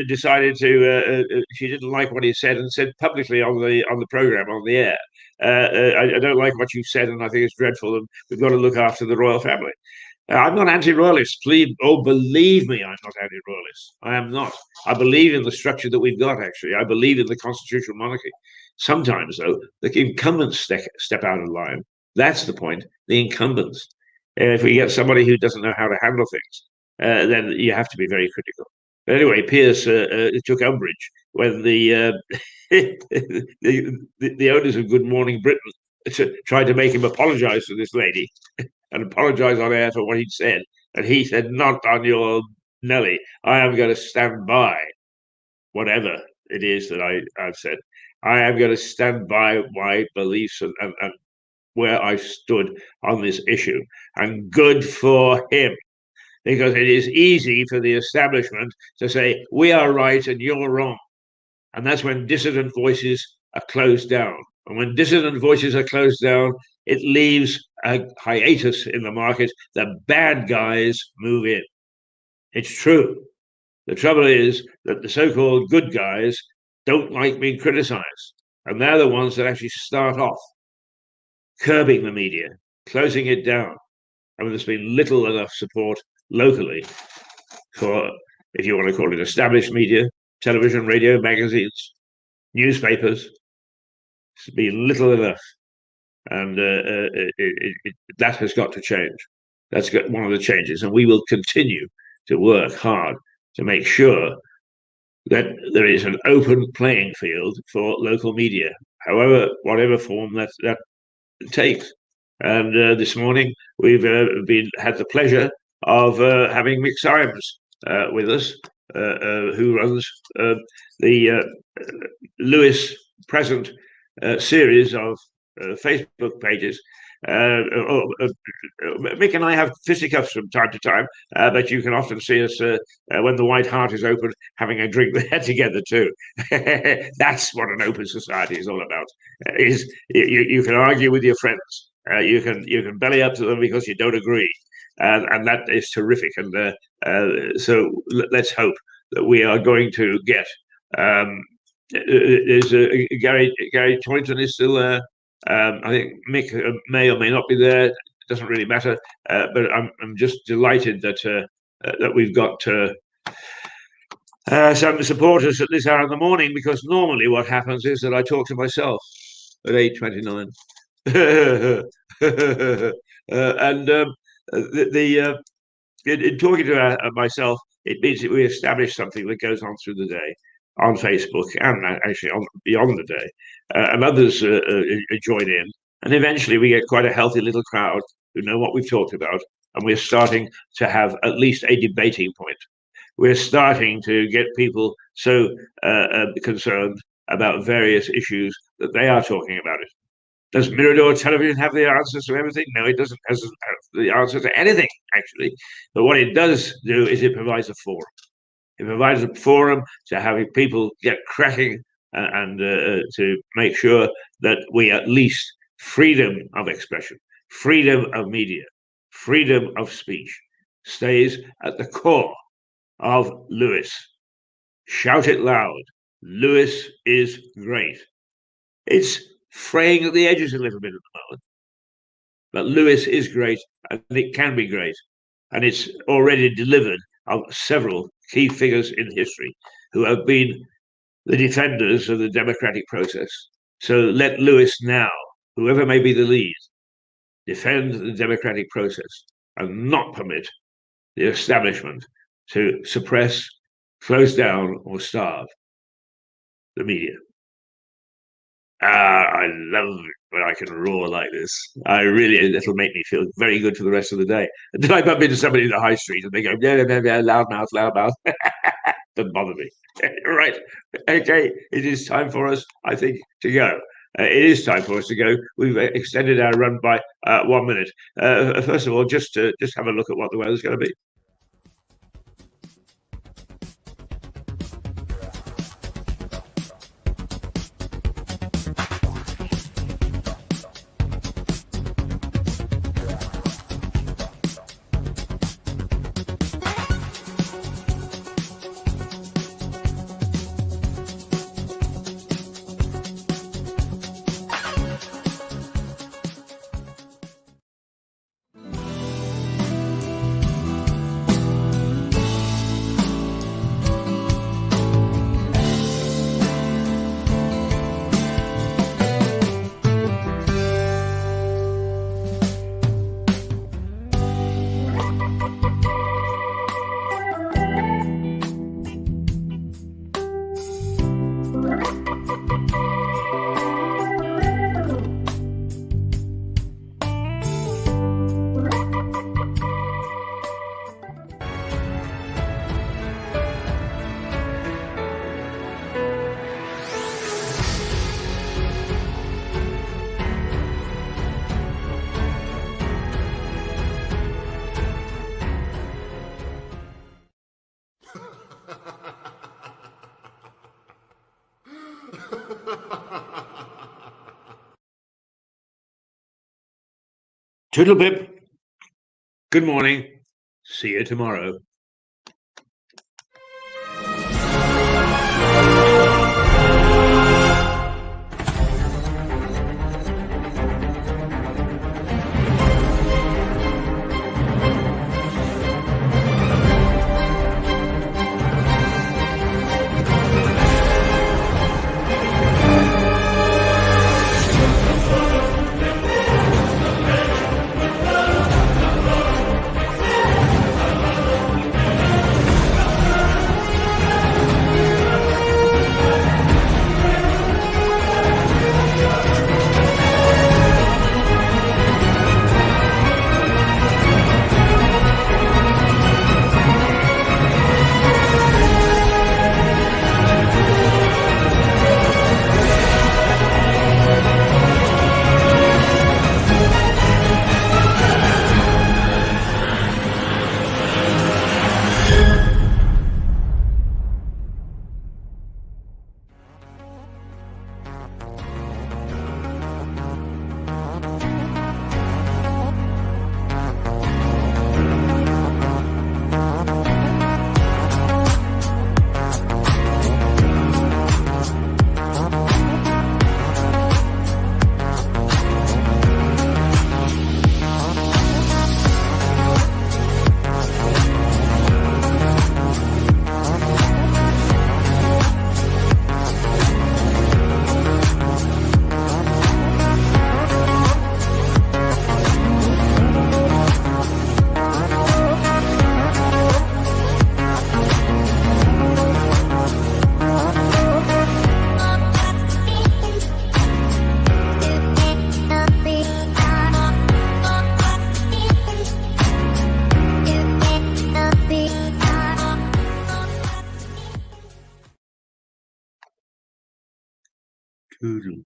Speaker 2: decided she didn't like what he said and said publicly on the program, on the air, I don't like what you said and I think it's dreadful and we've got to look after the royal family. I'm not anti-royalist. Believe me, I'm not anti-royalist. I am not. I believe in the structure that we've got, actually. I believe in the constitutional monarchy. Sometimes, though, the incumbents step out of line. That's the point, the incumbents. If we get somebody who doesn't know how to handle things, then you have to be very critical. But anyway, Pierce took umbrage when the owners of Good Morning Britain tried to make him apologise to this lady and apologise on air for what he'd said. And he said, "Not on your Nelly. I am going to stand by whatever it is that I've said. I am going to stand by my beliefs and where I stood on this issue." And good for him, because it is easy for the establishment to say, we are right and you're wrong. And that's when dissident voices are closed down. And when dissident voices are closed down, it leaves a hiatus in the market. The bad guys move in. It's true. The trouble is that the so-called good guys don't like being criticized. And they're the ones that actually start off curbing the media, closing it down. I mean, there's been little enough support locally for, if you want to call it, established media, television, radio, magazines, newspapers. It's been little enough. And that has got to change. That's got one of the changes. And we will continue to work hard to make sure that there is an open playing field for local media, whatever form that takes. And this morning we've had the pleasure of having Mick Symes with us, who runs the Lewis Present series of Facebook pages. Mick and I have fisticuffs from time to time, but you can often see us when the White Hart is open, having a drink there together too. That's what an open society is all about. Is you can argue with your friends, you can belly up to them because you don't agree, and that is terrific. And so let's hope that we are going to get. There's Gary Toynton is still there. I think Mick may or may not be there. It doesn't really matter. But I'm just delighted that that we've got some supporters at this hour in the morning, because normally what happens is that I talk to myself at 8:29. And in talking to myself, it means that we establish something that goes on through the day on Facebook and actually beyond the day, and others join in, and eventually we get quite a healthy little crowd who know what we've talked about, and we're starting to have at least a debating point. We're starting to get people so concerned about various issues that they are talking about it. Does Mirador television have the answers to everything? No, it doesn't have the answer to anything, actually. But what it does do is it provides a forum. It provides a forum to having people get cracking and to make sure that we at least freedom of expression, freedom of media, freedom of speech stays at the core of Lewis. Shout it loud. Lewis is great. It's fraying at the edges a little bit at the moment, but Lewis is great, and it can be great. And it's already delivered of several key figures in history who have been the defenders of the democratic process. So let Lewis now, whoever may be the lead, defend the democratic process and not permit the establishment to suppress, close down, or starve the media. I love it when I can roar like this. It'll make me feel very good for the rest of the day. And then I bump into somebody in the high street and they go, yeah, loud mouth. Doesn't bother me. Right. Okay. It is time for us, I think, to go. It is time for us to go. We've extended our run by 1 minute. First of all, just have a look at what the weather's going to be. Toodle pip. Good morning. See you tomorrow. Toodle